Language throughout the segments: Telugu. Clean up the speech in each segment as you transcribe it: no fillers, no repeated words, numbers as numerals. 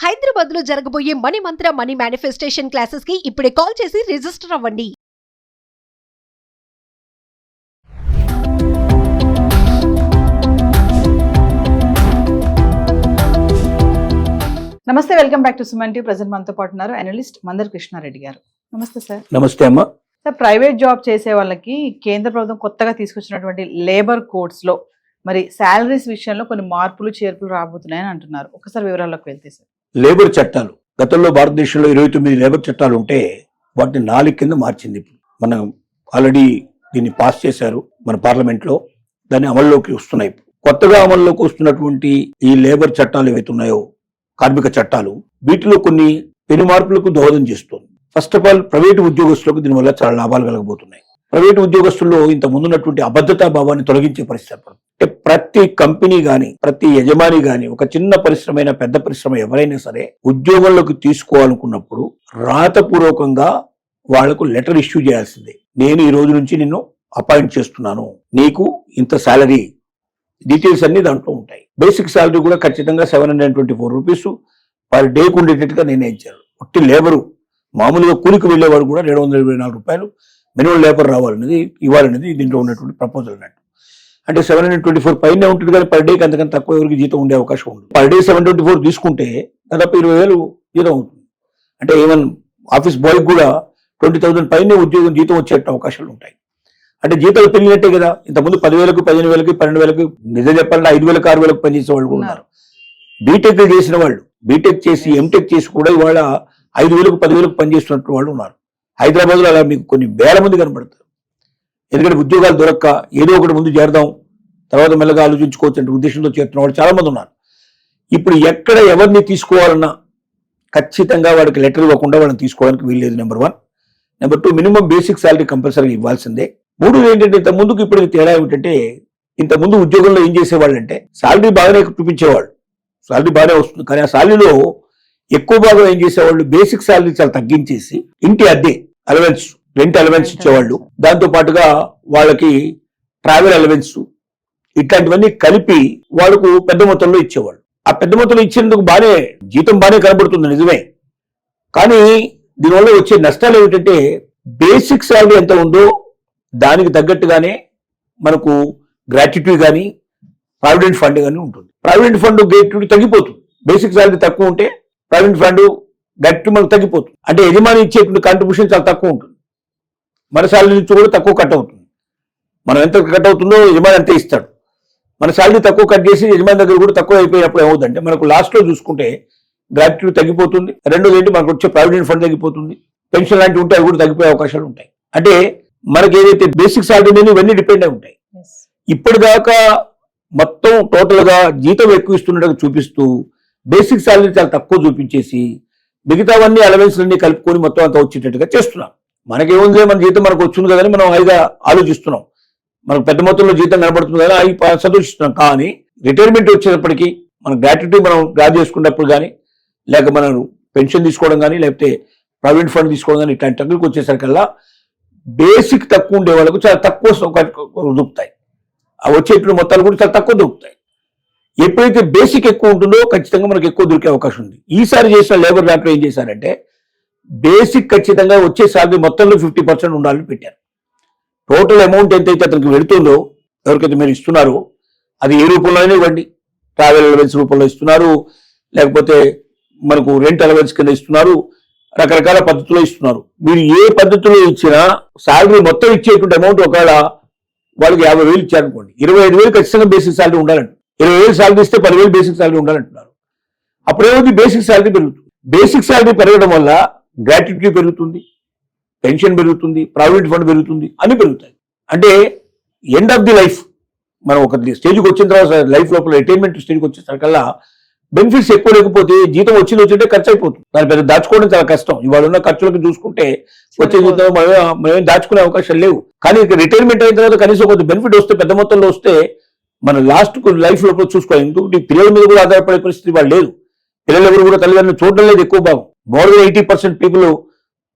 హైదరాబాద్ లో జరగబోయే మనీ మంత్ర మనీ మేనిఫెస్టేషన్ క్లాసెస్ కి ఇప్పుడే కాల్ చేసి రిజిస్టర్ అవ్వండి. నమస్తే, welcome back to Suman TV. Present మనతో పాటు ఉన్నారు అనలిస్ట్ మందర్ కృష్ణారెడ్డి గారు. నమస్తే సార్. నమస్తే అమ్మ. సార్, ప్రైవేట్ జాబ్ చేసే వాళ్ళకి కేంద్ర ప్రభుత్వం కొత్తగా తీసుకొచ్చినటువంటి లేబర్ కోడ్స్ లో మరి శాలరీస్ విషయంలో కొన్ని మార్పులు చేర్పులు రాబోతున్నాయని అంటున్నారు. ఒకసారి వివరాల్లోకి వెళ్తే సార్. లేబర్ చట్టాలు గతంలో భారతదేశంలో 29 లేబర్ చట్టాలు ఉంటే వాటిని 4 కింద మార్చింది. మనం ఆల్రెడీ దీన్ని పాస్ చేశారు మన పార్లమెంట్ లో, దాన్ని అమల్లోకి వస్తున్నాయి. కొత్తగా అమల్లోకి వస్తున్నటువంటి ఈ లేబర్ చట్టాలు ఏవైతే ఉన్నాయో, కార్మిక చట్టాలు, వీటిలో కొన్ని పెను మార్పులకు దోహదం చేస్తుంది. ఫస్ట్ ఆఫ్ ఆల్, ప్రైవేటు ఉద్యోగస్తులకు దీనివల్ల చాలా లాభాలు కలగబోతున్నాయి. ప్రైవేటు ఉద్యోగస్తుల్లో ఇంత ముందున్నటువంటి అభద్రతా భావాన్ని తొలగించే పరిస్థితి ఏర్పడుతుంది. అంటే ప్రతి కంపెనీ గాని, ప్రతి యజమాని గాని, ఒక చిన్న పరిశ్రమ అయినా పెద్ద పరిశ్రమ ఎవరైనా సరే ఉద్యోగంలోకి తీసుకోవాలనుకున్నప్పుడు రాతపూర్వకంగా వాళ్లకు లెటర్ ఇష్యూ చేయాల్సిందే. నేను ఈ రోజు నుంచి నిన్ను అపాయింట్ చేస్తున్నాను, నీకు ఇంత శాలరీ, డీటెయిల్స్ అన్ని దాంట్లో ఉంటాయి. బేసిక్ శాలరీ కూడా ఖచ్చితంగా 724 రూపీస్ పర్ డేకు ఉండేటట్టుగా నిర్ణయించారు. ఒట్టి లేబరు, మామూలుగా కూలికి వెళ్లేవాడు కూడా 724 రూపాయలు మినిమం లేబర్ రావాలనేది, ఇవ్వాలనేది దీంట్లో ఉన్నటువంటి ప్రపోజల్ అన్నట్టు. అంటే 724 పైనే ఉంటుంది, కానీ పర్ డేకి అంతకంటే తక్కువ ఎవరికి జీతం ఉండే అవకాశం ఉంటుంది. పర్ డే 724 తీసుకుంటే దాదాపు 20,000 జీతం అవుతుంది. అంటే ఈవెన్ ఆఫీస్ బాయ్ కూడా 20,000 పైనే జీతం వచ్చే అవకాశాలు ఉంటాయి. అంటే జీతాలు పెరిగినట్టే కదా. ఇంతకుముందు 10,000కు, 15,000కి, 12,000కి, నిజం చెప్పాలంటే 5,000కు, 6,000కు పనిచేసే వాళ్ళు కూడా ఉన్నారు. బీటెక్ చేసిన వాళ్ళు, బీటెక్ చేసి ఎంటెక్ చేసి కూడా ఇవాళ 5,000కు, 10,000కు పనిచేస్తున్నట్టు వాళ్ళు ఉన్నారు. హైదరాబాద్ లో అలా మీకు కొన్ని వేల మంది కనబడతారు. ఎందుకంటే ఉద్యోగాలు దొరక్క ఏదో ఒకటి ముందు చేరదాం, తర్వాత మెల్లగా ఆలోచించుకోవచ్చు అంటే ఉద్దేశంతో చేరుతున్న వాళ్ళు చాలా మంది ఉన్నారు. ఇప్పుడు ఎక్కడ ఎవరిని తీసుకోవాలన్నా ఖచ్చితంగా వాడికి లెటర్ ఇవ్వకుండా వాళ్ళని తీసుకోవడానికి వీల్లేదు. Number 1. Number 2, minimum basic salary compulsory ఇవ్వాల్సిందే. 3 ఏంటంటే, ఇంత ముందుకు ఇప్పుడు తేడా ఏమిటంటే, ఇంత ముందు ఉద్యోగంలో ఏం చేసేవాళ్ళు అంటే శాలరీ బాగానే చూపించేవాళ్ళు, శాలరీ బాగానే వస్తుంది, కానీ ఆ శాలరీలో ఎక్కువ భాగం ఏం చేసేవాళ్ళు, బేసిక్ శాలరీ చాలా తగ్గించేసి ఇంటి అద్దె అలవెన్స్, రెంట్ అలవెన్స్ ఇచ్చేవాళ్ళు. దాంతో పాటుగా వాళ్ళకి ట్రావెల్ అలవెన్స్, ఇట్లాంటివన్నీ కలిపి వాళ్ళకు పెద్ద మొత్తంలో ఇచ్చేవాళ్ళు. ఆ పెద్ద మొత్తంలో ఇచ్చేందుకు బానే జీతం బానే కనబడుతుంది, నిజమే. కానీ దీనివల్ల వచ్చే నష్టాలు ఏమిటంటే, బేసిక్ శాలరీ ఎంత ఉందో దానికి తగ్గట్టుగానే మనకు గ్రాట్యుటీ కానీ ప్రావిడెంట్ ఫండ్ కానీ ఉంటుంది. ప్రావిడెంట్ ఫండ్ గ్రాట్యుటీ తగ్గిపోతుంది. బేసిక్ శాలరీ తక్కువ ఉంటే ప్రావిడెంట్ ఫండ్ గ్రాట్యుటీ మనకు తగ్గిపోతుంది. అంటే యజమాని ఇచ్చేటువంటి కాంట్రిబ్యూషన్ చాలా తక్కువ ఉంటుంది. మన శాలరీ నుంచి కూడా తక్కువ కట్ అవుతుంది. మనం ఎంత కట్ అవుతుందో యజమాని అంతే ఇస్తాడు. మన శాలరీ తక్కువ కట్ చేసి యజమాని దగ్గర కూడా తక్కువ అయిపోయినప్పుడు ఏమవుతుందంటే, మనకు లాస్ట్ లో చూసుకుంటే గ్రాట్యుటీ తగ్గిపోతుంది. రెండోది ఏంటి, మనకు వచ్చే ప్రావిడెంట్ ఫండ్ తగ్గిపోతుంది. పెన్షన్ లాంటివి ఉంటే అవి కూడా తగ్గిపోయే అవకాశాలు ఉంటాయి. అంటే మనకి ఏదైతే బేసిక్ శాలరీ మీద ఇవన్నీ డిపెండ్ అయి ఉంటాయి. ఇప్పటిదాకా మొత్తం టోటల్ గా జీతం ఎక్కువ ఇస్తున్నట్టుగా చూపిస్తూ బేసిక్ శాలరీ చాలా తక్కువ చూపించేసి మిగతావన్నీ అలవెన్స్ అన్ని కలుపుకొని మొత్తం అంతా వచ్చేటట్టుగా చేస్తున్నాం. మనకేముంది, మన జీతం మనకు వచ్చింది కదా, మనం హాయిగా ఆలోచిస్తున్నాం, మనకు పెద్ద మొత్తంలో జీతం కనబడుతుంది కదా, అవి సంతోషిస్తున్నాం. కానీ రిటైర్మెంట్ వచ్చేటప్పటికి మన గ్రాట్యుటీ మనం డ్రా చేసుకున్నప్పుడు కానీ, లేక మనం పెన్షన్ తీసుకోవడం కానీ, లేకపోతే ప్రావిడెంట్ ఫండ్ తీసుకోవడం కానీ, ఇట్లాంటి టంగులకు వచ్చేసరికల్లా బేసిక్ తక్కువ ఉండే వాళ్ళకు చాలా తక్కువ దొరుకుతాయి. ఆ వచ్చేటువంటి మొత్తాలు కూడా చాలా తక్కువ దొరుకుతాయి. ఎప్పుడైతే బేసిక్ ఎక్కువ ఉంటుందో ఖచ్చితంగా మనకు ఎక్కువ దొరికే అవకాశం ఉంది. ఈసారి చేసిన లేబర్ దాంట్లో ఏం చేశారంటే, బేసిక్ ఖచ్చితంగా వచ్చే శాలరీ మొత్తంలో 50% ఉండాలని పెట్టారు. టోటల్ అమౌంట్ ఎంతైతే అతనికి వెళుతుందో, ఎవరికైతే మీరు ఇస్తున్నారో, అది ఏ రూపంలోనే ఇవ్వండి, ట్రావెల్ అలవెన్స్ రూపంలో ఇస్తున్నారు, లేకపోతే మనకు రెంట్ అలవెన్స్ కింద ఇస్తున్నారు, రకరకాల పద్ధతుల్లో ఇస్తున్నారు. మీరు ఏ పద్ధతిలో ఇచ్చినా శాలరీ మొత్తం ఇచ్చేటువంటి అమౌంట్ ఒకవేళ వాళ్ళకి 50,000 ఇచ్చారనుకోండి, 25,000 ఖచ్చితంగా బేసిక్ శాలరీ ఉండాలంట. 20,000 శాలరీ ఇస్తే 10,000 బేసిక్ శాలరీ ఉండాలంటున్నారు. అప్పుడేమవుతుంది, బేసిక్ శాలరీ పెరుగుతుంది. బేసిక్ శాలరీ పెరగడం వల్ల గ్రాట్యుటీ పెరుగుతుంది, పెన్షన్ పెరుగుతుంది, ప్రావిడెంట్ ఫండ్ పెరుగుతుంది, అన్ని పెరుగుతాయి. అంటే ఎండ్ ఆఫ్ ది లైఫ్, మనం ఒక స్టేజ్కి వచ్చిన తర్వాత లైఫ్ లోపల రిటైర్మెంట్ స్టేజ్కి వచ్చేసరికల్లా బెనిఫిట్స్ ఎక్కువ లేకపోతే జీతం వచ్చింటే ఖర్చు అయిపోతుంది. దాని పెద్ద దాచుకోవడం చాలా కష్టం. ఇవాళ ఉన్న ఖర్చులకు చూసుకుంటే వచ్చే జీతం మనం దాచుకునే అవకాశాలు లేవు. కానీ రిటైర్మెంట్ అయిన తర్వాత కనీసం కొంచెం బెనిఫిట్ వస్తే, పెద్ద మొత్తంలో వస్తే మన లాస్ట్ లైఫ్ లోపల చూసుకోవాలి. ఎందుకంటే పిల్లల మీద కూడా ఆధారపడే పరిస్థితి వాళ్ళు లేదు. పిల్లలు ఎవరు కూడా తల్లిదండ్రులు చూడడం లేదు ఎక్కువ భాగం. మోర్ దెన్ 80% పీపుల్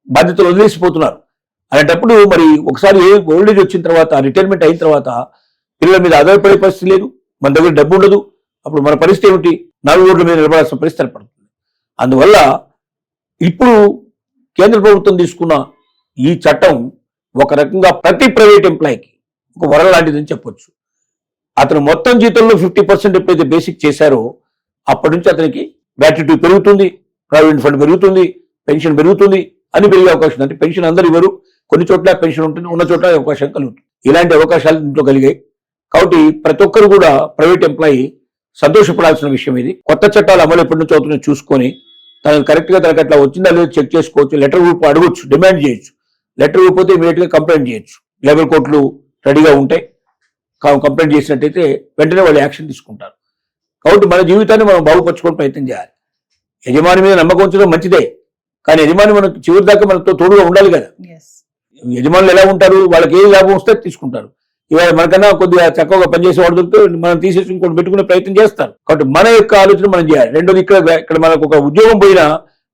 బాధ్యతలు వదిలేసిపోతున్నారు. అలాంటప్పుడు మరి ఒకసారి ఓల్డ్ ఏజ్ వచ్చిన తర్వాత, రిటైర్మెంట్ అయిన తర్వాత పిల్లల మీద ఆధారపడే పరిస్థితి లేదు, మన దగ్గర డబ్బు ఉండదు. అప్పుడు మన పరిస్థితి ఏమిటి, 4 రోడ్ల మీద నిలబడాల్సిన పరిస్థితి ఏర్పడుతుంది. అందువల్ల ఇప్పుడు కేంద్ర ప్రభుత్వం తీసుకున్న ఈ చట్టం ఒక రకంగా ప్రతి ప్రైవేట్ ఎంప్లాయీకి ఒక వరం లాంటిదని చెప్పొచ్చు. అతను మొత్తం జీతంలో 50% ఎప్పుడైతే బేసిక్ చేశారో అప్పటి నుంచి అతనికి గ్రాట్యుటీ పెరుగుతుంది, ప్రావిడెంట్ ఫండ్ పెరుగుతుంది, పెన్షన్ పెరుగుతుంది, అని పెరిగే అవకాశం ఉంది. అంటే పెన్షన్ అందరు ఇవ్వరు, కొన్ని చోట్ల పెన్షన్ ఉంటుంది, ఉన్న చోట్ల అవకాశం కలుగుతుంది. ఇలాంటి అవకాశాలు ఇంట్లో కలిగాయి. కాబట్టి ప్రతి ఒక్కరు కూడా ప్రైవేట్ ఎంప్లాయీ సంతోషపడాల్సిన విషయం ఇది. కొత్త చట్టాలు అమలు ఎప్పటి నుంచి అవుతున్నాయో చూసుకొని తనకు కరెక్ట్ గా తనకు అట్లా వచ్చిందా లేదో చెక్ చేసుకోవచ్చు. లెటర్ రూపు అడగొచ్చు, డిమాండ్ చేయొచ్చు. లెటర్ రూపోతే ఇమీడియట్ గా కంప్లైంట్ చేయొచ్చు. లేబర్ కోర్టులు రెడీగా ఉంటాయి. కంప్లైంట్ చేసినట్టయితే వెంటనే వాళ్ళు యాక్షన్ తీసుకుంటారు. కాబట్టి మన జీవితాన్ని మనం బాగుపరచుకోవడం ప్రయత్నం చేయాలి. యజమాని మీద నమ్మకం ఉంచడం మంచిదే, కానీ యజమాని మనకు చివరి దాకా మనతో తోడుగా ఉండాలి కదా. యజమానులు ఎలా ఉంటారు, వాళ్ళకి ఏ లాభం వస్తే తీసుకుంటారు. ఇవాళ మనకన్నా కొద్దిగా చక్కగా పనిచేసే వాడు దొరికితే మనం తీసేసి ఇంకోటి పెట్టుకునే ప్రయత్నం చేస్తారు. కాబట్టి మన యొక్క ఆలోచన మనం చేయాలి. రెండోది ఇక్కడ మనకు ఒక ఉద్యోగం పోయినా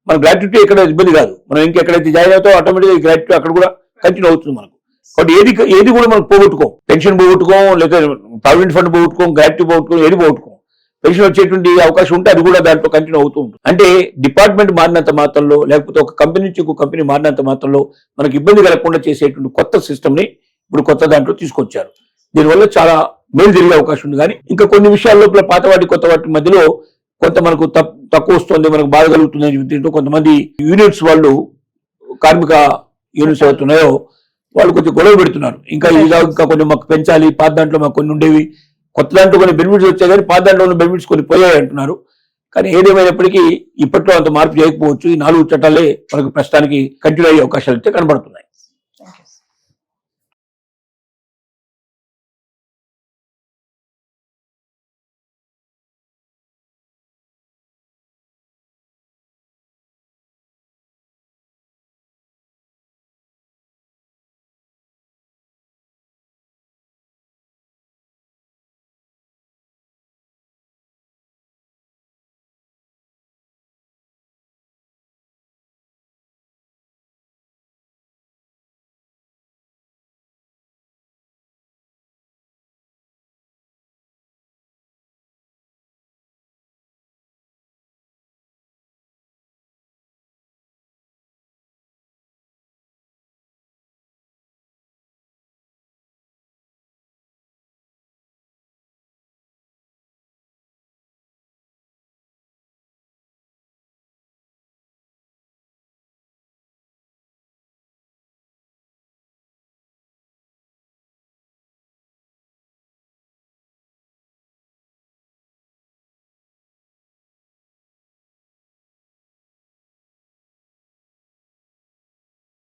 మన గ్రాట్యుటీ ఎక్కడ ఇబ్బంది కాదు. మనం ఇంకెక్కడైతే జాయిన్ అవుతామో ఆటోమేటిక్గా గ్రాట్యుటీ అక్కడ కూడా కంటిన్యూ అవుతుంది మనకు. కాబట్టి ఏది కూడా మనం పోగొట్టుకోం. పెన్షన్ పోగొట్టుకోం, లేదా ప్రావిడెంట్ ఫండ్ పోగొట్టుకోం, గ్రాట్యుటీ పోగొట్టుకోం, ఏది పోగొట్టుకోం. పెన్షన్ వచ్చేటువంటి అవకాశం ఉంటే అది కూడా దాంట్లో కంటిన్యూ అవుతూ ఉంటుంది. అంటే డిపార్ట్మెంట్ మారినంత మాత్రంలో, లేకపోతే ఒక కంపెనీ నుంచి ఇంకో కంపెనీ మారినంత మాత్రంలో మనకు ఇబ్బంది కలగకుండా చేసేటువంటి కొత్త సిస్టమ్ ని ఇప్పుడు కొత్త దాంట్లో తీసుకొచ్చారు. దీనివల్ల చాలా మేలు జరిగే అవకాశం ఉంది. కానీ ఇంకా కొన్ని విషయాల్లో పాత వాటి కొత్త వాటి మధ్యలో కొంత మనకు తక్కువ వస్తుంది, మనకు బాధ కలుగుతుంది. దీంట్లో కొంతమంది యూనిట్స్ వాళ్ళు, కార్మిక యూనిట్స్ అవుతున్నాయో వాళ్ళు కొంచెం గొడవ పెడుతున్నారు. ఇంకా కొన్ని మాకు పెంచాలి, పాత దాంట్లో మాకు కొన్ని ఉండేవి, కొత్త దాంట్లో కొన్ని బెనిఫిట్స్ వచ్చాయి, కానీ పాత దాంట్లో ఉన్న బెనిఫిట్స్ కొన్ని పోయాయి అంటున్నారు. కానీ ఏదేమైనప్పటికీ ఇప్పట్లో అంత మార్పు చేయకపోవచ్చు. ఈ 4 చట్టాలే మనకు ప్రస్తుతానికి కంటిన్యూ అయ్యే అవకాశాలు అయితే కనబడుతున్నాయి.